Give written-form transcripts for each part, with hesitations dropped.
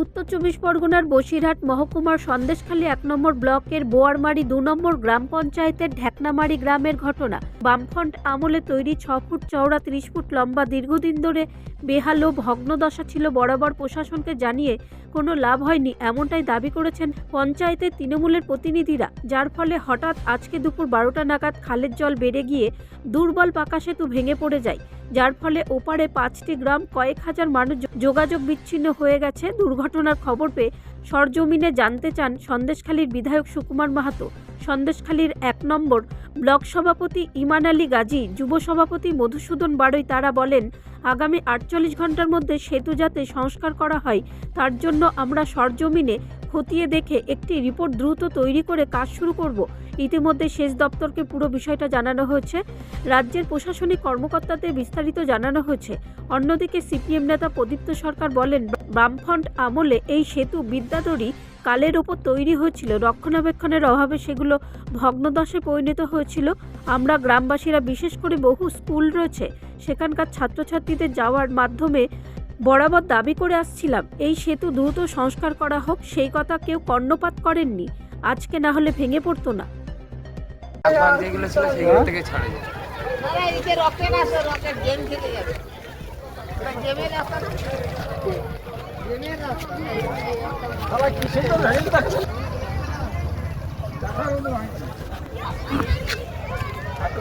উত্তর 24 পরগনার বসিরহাট মহকুমার সন্দেশখালী 1 নম্বর ব্লকের বোয়ারমারি 2 নম্বর গ্রাম পঞ্চায়েতের ঢেকনামারি গ্রামের ঘটনা। বামফ্রন্ট আমলে তৈরি 6 ফুট চওড়া 30 ফুট লম্বা দীর্ঘদিন ধরে বেহাল ও ভগ্নদশা ছিল। বরাবর প্রশাসনকে জানিয়ে কোনো লাভ হয়নি, এমনটাই দাবি করেছেন পঞ্চায়েতের তৃণমূলের প্রতিনিধিরা। যার ফলে হঠাৎ আজকে দুপুর 12টা নাগাদ খালের জল বেড়ে গিয়ে দুর্বল পাকা সেতু ভেঙে পড়ে যায়, যার ফলে ওপারে 5টি গ্রাম কয়েক হাজার মানুষ যোগাযোগ বিচ্ছিন্ন হয়ে গেছে। দুর্ঘটনার খবর পেয়ে সরজমিনে জানতে চান সন্দেশখালীর বিধায়ক সুকুমার মাহাতো, সন্দেশখালীর 1 নম্বর ব্লক সভাপতি ইমান আলী গাজী, যুব সভাপতি মধুসূদন বাড়ই। তারা বলেন, আগামী 48 ঘন্টার মধ্যে সেতু যাতে সংস্কার করা হয় তার জন্য আমরা সরজমিনে খতিয়ে দেখে একটি রিপোর্ট দ্রুত তৈরি করে কাজ শুরু করব। ইতিমধ্যে সেচ দপ্তরকে পুরো বিষয়টা জানানো হয়েছে। রাজ্যের প্রশাসনিক কর্মকর্তাদের বিস্তারিত জানানো হয়েছে। অন্যদিকে সিপিএম নেতা প্রদীপ্ত সরকার বলেন, বামফ্রন্ট আমলে এই সেতু বিদ্যাধরী কালের ওপর তৈরি হয়েছিল, রক্ষণাবেক্ষণের অভাবে সেগুলো ভগ্নদশায় পরিণত হয়েছিল। আমরা গ্রামবাসীরা, বিশেষ করে বহু স্কুল রয়েছে, সেখানকার ছাত্রছাত্রীদের যাওয়ার মাধ্যমে বরাবর দাবি করে আসছিলাম এই সেতু দ্রুত সংস্কার করা হোক। সেই কথা কেউ কর্ণপাত করেননি। আজকে না হলে ভেঙে পড়তো না। যেগুলো ছিল সেগুলো থেকে ছাড়ে যায়।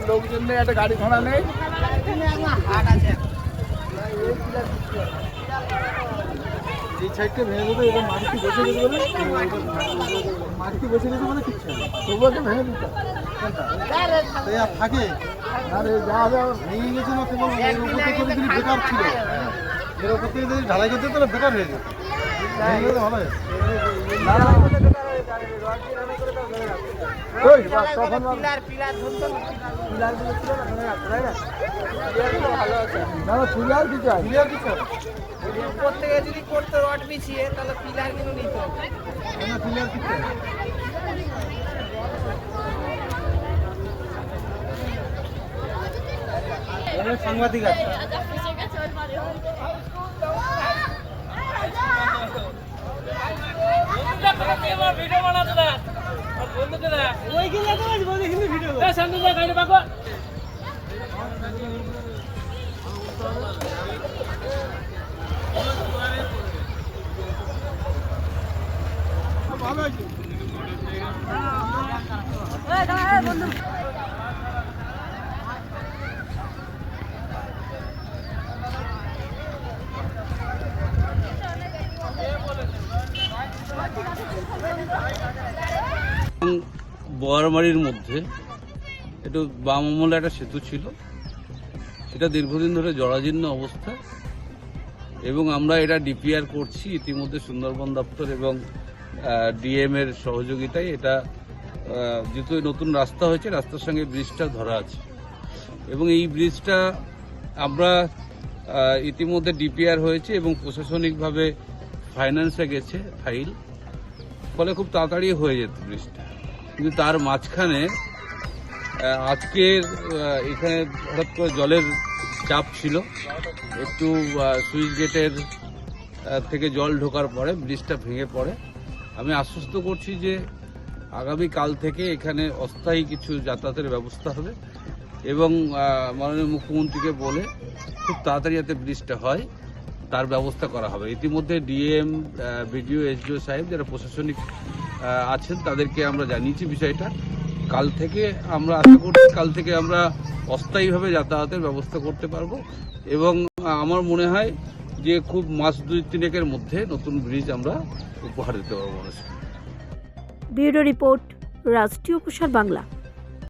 লোকজন নেই, একটা গাড়ি ঘোড়া নেই, এই সাইডটা ভেঙে দেবে। এবার মাটি বসে দিতে বলে, মাটি বসে দিতে বলে কিচ্ছু না, তবুও ভেঙে দিতে থাকে। আর যা ভেঙে গেছে না, কেবল এর উপর থেকে যদি বেকার ছিল, এর উপর থেকে যদি ঢালাই করতে তাহলে বেকার হয়ে যেত। ভেঙে গেলে ভালো হয়। উপর থেকে যদি করতে রড বিছিয়ে তাহলে পিলার গুলো নিতে হবে। সাংবাদিক আছে, ভিডিও বানাতে না বন্ধুকে না ওই কি লাগে বলি হিন্দি ভিডিও এ সামনে যা গাড়ি পাকো ভালো আছে। এই দাঁড়া বন্ধু, বোয়ারমারির মধ্যে একটু বাম আমলে একটা সেতু ছিল, এটা দীর্ঘদিন ধরে জরাজীর্ণ অবস্থা এবং আমরা এটা ডিপিআর করছি। ইতিমধ্যে সুন্দরবন দপ্তর এবং ডিএম এর সহযোগিতায় এটা যেহেতু নতুন রাস্তা হয়েছে, রাস্তার সঙ্গে ব্রিজটা ধরা আছে এবং এই ব্রিজটা আমরা ইতিমধ্যে ডিপিআর হয়েছে এবং প্রশাসনিকভাবে ফাইন্যান্সে গেছে ফাইল, ফলে খুব তাড়াতাড়ি হয়ে যেত ব্রিজটা। কিন্তু তার মাঝখানে আজকের এখানে হঠাৎ করে জলের চাপ ছিল, একটু সুইচ গেটের থেকে জল ঢোকার পরে ব্রিজটা ভেঙে পড়ে। আমি আশ্বস্ত করছি যে আগামী কাল থেকে এখানে অস্থায়ী কিছু যাতায়াতের ব্যবস্থা হবে এবং মাননীয় মুখ্যমন্ত্রীকে বলে খুব তাড়াতাড়ি যাতে ব্রিজটা হয় তার ব্যবস্থা করা হবে। ইতিমধ্যে ডিএম, বিডিও, এসডিও সাহেব যারা প্রশাসনিক আছেন তাদেরকে আমরা জানিয়েছি বিষয়টা। কাল থেকে আমরা আশা করছি কাল থেকে আমরা অস্থায়ীভাবে যাতায়াতের ব্যবস্থা করতে পারবো এবং আমার মনে হয় যে খুব মাস 2-3 মধ্যে নতুন ব্রিজ আমরা উপহার দিতে পারবো মানুষকে। ব্যুরো রিপোর্ট, রাষ্ট্রীয় প্রসার বাংলা।